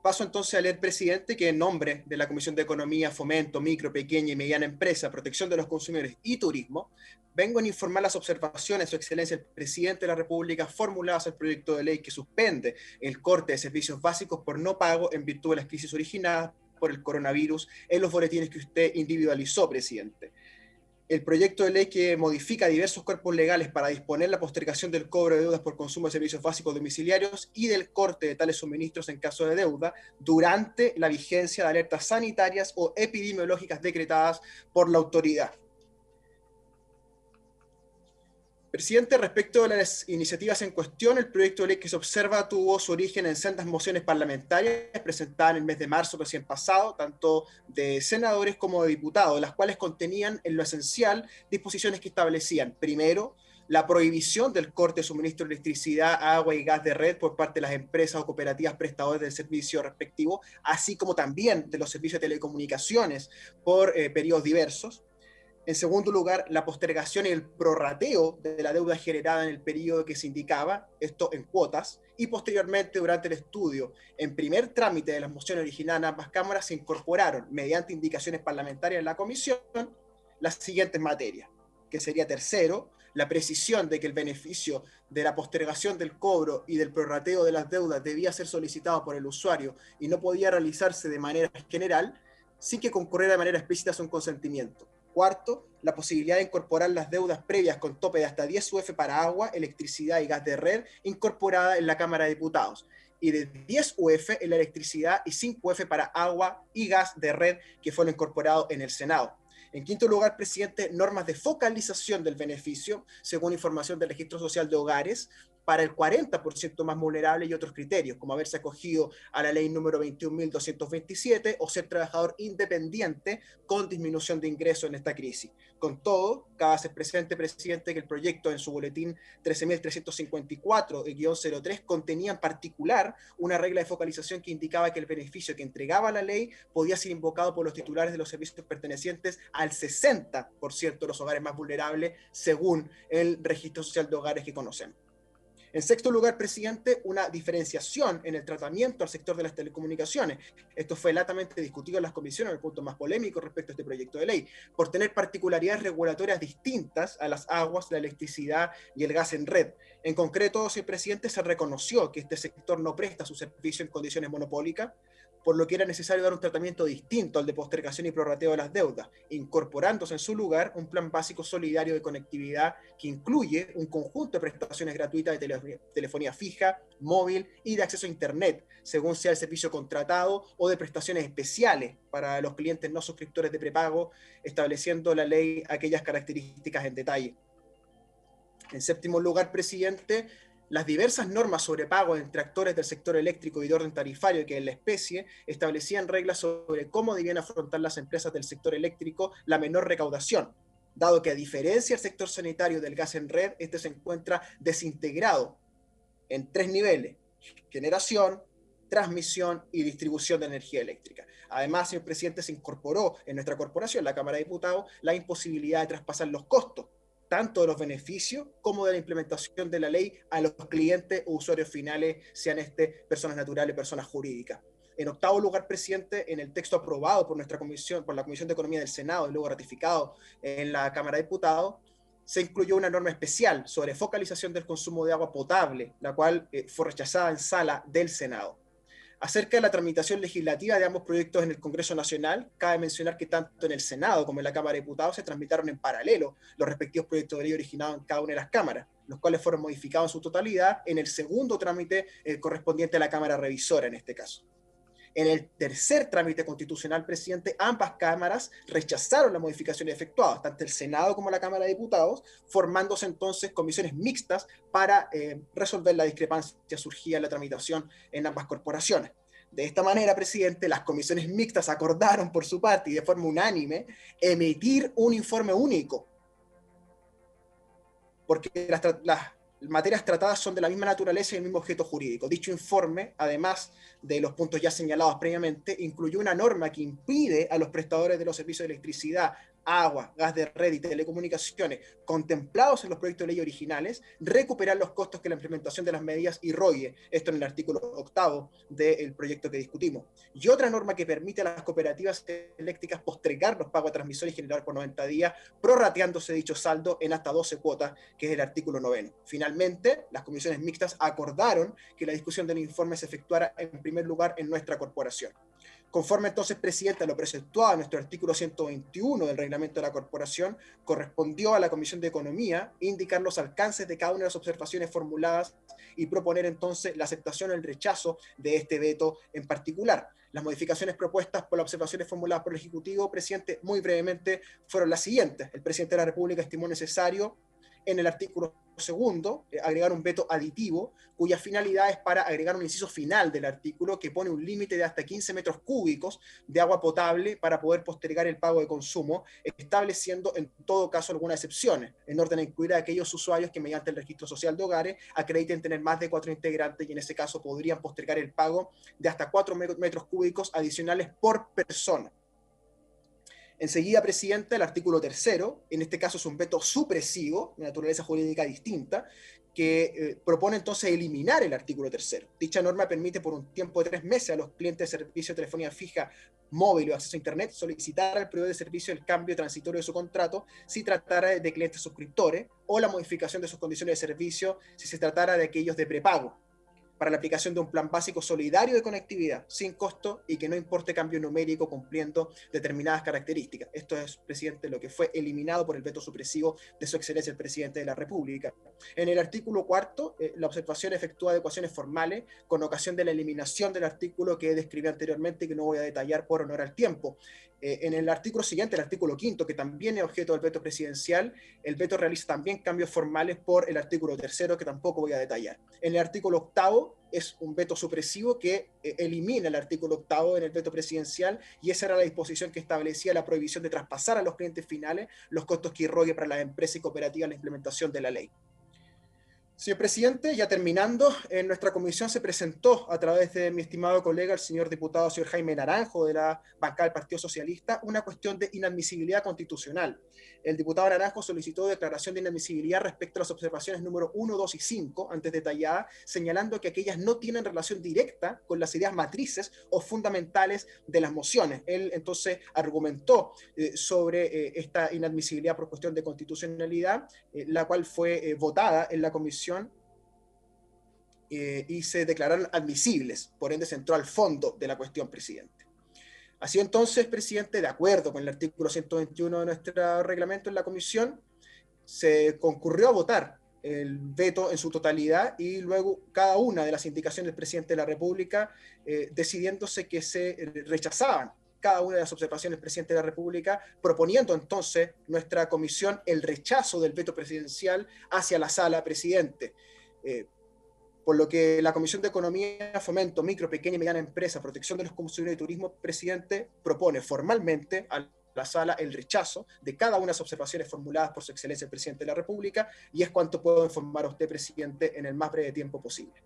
Paso entonces a leer, presidente, que en nombre de la Comisión de Economía, Fomento, Micro, Pequeña y Mediana Empresa, Protección de los Consumidores y Turismo, vengo a informar las observaciones, Su Excelencia el Presidente de la República, formuladas al proyecto de ley que suspende el corte de servicios básicos por no pago en virtud de las crisis originadas por el coronavirus en los boletines que usted individualizó, presidente. El proyecto de ley que modifica diversos cuerpos legales para disponer la postergación del cobro de deudas por consumo de servicios básicos domiciliarios y del corte de tales suministros en caso de deuda durante la vigencia de alertas sanitarias o epidemiológicas decretadas por la autoridad. Presidente, respecto a las iniciativas en cuestión, el proyecto de ley que se observa tuvo su origen en sendas mociones parlamentarias presentadas en el mes de marzo recién pasado, tanto de senadores como de diputados, las cuales contenían en lo esencial disposiciones que establecían, primero, la prohibición del corte de suministro de electricidad, agua y gas de red por parte de las empresas o cooperativas prestadoras del servicio respectivo, así como también de los servicios de telecomunicaciones por periodos diversos. En segundo lugar, la postergación y el prorrateo de la deuda generada en el periodo que se indicaba, esto en cuotas, y posteriormente, durante el estudio, en primer trámite de las mociones originadas en ambas cámaras, se incorporaron, mediante indicaciones parlamentarias en la comisión, las siguientes materias, que sería tercero, la precisión de que el beneficio de la postergación del cobro y del prorrateo de las deudas debía ser solicitado por el usuario y no podía realizarse de manera general, sin que concurriera de manera explícita su consentimiento. Cuarto, la posibilidad de incorporar las deudas previas con tope de hasta 10 UF para agua, electricidad y gas de red incorporada en la Cámara de Diputados, y de 10 UF en la electricidad y 5 UF para agua y gas de red que fueron incorporados en el Senado. En quinto lugar, presidente, normas de focalización del beneficio, según información del Registro Social de Hogares, para el 40% más vulnerable y otros criterios, como haberse acogido a la ley número 21.227 o ser trabajador independiente con disminución de ingresos en esta crisis. Con todo, cabe hacer presente, presidente, que el proyecto en su boletín 13.354-03 contenía en particular una regla de focalización que indicaba que el beneficio que entregaba la ley podía ser invocado por los titulares de los servicios pertenecientes al 60% de los hogares más vulnerables, según el Registro Social de Hogares que conocemos. En sexto lugar, presidente, una diferenciación en el tratamiento al sector de las telecomunicaciones. Esto fue latamente discutido en las comisiones, el punto más polémico respecto a este proyecto de ley, por tener particularidades regulatorias distintas a las aguas, la electricidad y el gas en red. En concreto, señor presidente, se reconoció que este sector no presta su servicio en condiciones monopólicas, por lo que era necesario dar un tratamiento distinto al de postergación y prorrateo de las deudas, incorporándose en su lugar un plan básico solidario de conectividad que incluye un conjunto de prestaciones gratuitas de telefonía fija, móvil y de acceso a Internet, según sea el servicio contratado, o de prestaciones especiales para los clientes no suscriptores de prepago, estableciendo la ley aquellas características en detalle. En séptimo lugar, presidente, las diversas normas sobre pago entre actores del sector eléctrico y de orden tarifario que en la especie establecían reglas sobre cómo debían afrontar las empresas del sector eléctrico la menor recaudación, dado que a diferencia del sector sanitario del gas en red, este se encuentra desintegrado en 3 niveles: generación, transmisión y distribución de energía eléctrica. Además, señor presidente, se incorporó en nuestra corporación, la Cámara de Diputados, la imposibilidad de traspasar los costos tanto de los beneficios como de la implementación de la ley a los clientes o usuarios finales, sean personas naturales, personas jurídicas. En octavo lugar, presidente, en el texto aprobado por nuestra comisión, por la Comisión de Economía del Senado y luego ratificado en la Cámara de Diputados, se incluyó una norma especial sobre focalización del consumo de agua potable, la cual fue rechazada en sala del Senado. Acerca de la tramitación legislativa de ambos proyectos en el Congreso Nacional, cabe mencionar que tanto en el Senado como en la Cámara de Diputados se tramitaron en paralelo los respectivos proyectos de ley originados en cada una de las cámaras, los cuales fueron modificados en su totalidad en el segundo trámite correspondiente a la Cámara Revisora en este caso. En el tercer trámite constitucional, presidente, ambas cámaras rechazaron las modificaciones efectuadas, tanto el Senado como la Cámara de Diputados, formándose entonces comisiones mixtas para resolver la discrepancia surgida en la tramitación en ambas corporaciones. De esta manera, presidente, las comisiones mixtas acordaron por su parte y de forma unánime emitir un informe único, porque las materias tratadas son de la misma naturaleza y el mismo objeto jurídico. Dicho informe, además de los puntos ya señalados previamente, incluyó una norma que impide a los prestadores de los servicios de electricidad, agua, gas de red y telecomunicaciones contemplados en los proyectos de ley originales, recuperar los costos que la implementación de las medidas irrogue, esto en el artículo 8 del proyecto que discutimos. Y otra norma que permite a las cooperativas eléctricas postergar los pagos a transmisores y generadores por 90 días, prorrateándose dicho saldo en hasta 12 cuotas, que es el artículo 9. Finalmente, las comisiones mixtas acordaron que la discusión del informe se efectuara en primer lugar en nuestra corporación. Conforme entonces, presidente, lo preceptuado en nuestro artículo 121 del reglamento de la corporación, correspondió a la Comisión de Economía indicar los alcances de cada una de las observaciones formuladas y proponer entonces la aceptación o el rechazo de este veto en particular. Las modificaciones propuestas por las observaciones formuladas por el Ejecutivo, presidente, muy brevemente, fueron las siguientes. El presidente de la República estimó necesario en el artículo segundo, agregar un veto aditivo, cuya finalidad es para agregar un inciso final del artículo que pone un límite de hasta 15 metros cúbicos de agua potable para poder postergar el pago de consumo, estableciendo en todo caso algunas excepciones, en orden a incluir a aquellos usuarios que mediante el registro social de hogares acrediten tener más de 4 integrantes y en ese caso podrían postergar el pago de hasta 4 metros cúbicos adicionales por persona. Enseguida, presidente, el artículo 3, en este caso es un veto supresivo, de naturaleza jurídica distinta, que propone entonces eliminar el artículo 3. Dicha norma permite por un tiempo de 3 meses a los clientes de servicio de telefonía fija, móvil o acceso a Internet solicitar al proveedor de servicio el cambio transitorio de su contrato si tratara de clientes suscriptores o la modificación de sus condiciones de servicio si se tratara de aquellos de prepago, para la aplicación de un plan básico solidario de conectividad sin costo y que no importe cambio numérico cumpliendo determinadas características. Esto es, presidente, lo que fue eliminado por el veto supresivo de su excelencia el presidente de la República. En el artículo 4, la observación efectúa adecuaciones formales con ocasión de la eliminación del artículo que describí anteriormente y que no voy a detallar por honor al tiempo. En el artículo siguiente, el artículo 5, que también es objeto del veto presidencial, el veto realiza también cambios formales por el artículo 3, que tampoco voy a detallar. En el artículo 8 es un veto supresivo que elimina el artículo 8 en el veto presidencial y esa era la disposición que establecía la prohibición de traspasar a los clientes finales los costos que irrogue para las empresas y cooperativas la implementación de la ley. Señor presidente, ya terminando, en nuestra comisión se presentó a través de mi estimado colega, el señor diputado, señor Jaime Naranjo, de la bancada del Partido Socialista, una cuestión de inadmisibilidad constitucional. El diputado Naranjo solicitó declaración de inadmisibilidad respecto a las observaciones número 1, 2 y 5, antes detalladas, señalando que aquellas no tienen relación directa con las ideas matrices o fundamentales de las mociones. Él entonces argumentó sobre esta inadmisibilidad por cuestión de constitucionalidad, la cual fue votada en la comisión y se declararon admisibles, por ende se entró al fondo de la cuestión, presidente. Así entonces, presidente, de acuerdo con el artículo 121 de nuestro reglamento en la comisión, se concurrió a votar el veto en su totalidad y luego cada una de las indicaciones del presidente de la República decidiéndose que se rechazaban cada una de las observaciones del presidente de la República, proponiendo entonces nuestra comisión el rechazo del veto presidencial hacia la sala, presidente. Por lo que la Comisión de Economía, Fomento, Micro, Pequeña y Mediana Empresa, Protección de los Consumidores y Turismo, presidente, propone formalmente a la sala el rechazo de cada una de las observaciones formuladas por su excelencia el presidente de la República, y es cuanto puedo informar a usted, presidente, en el más breve tiempo posible.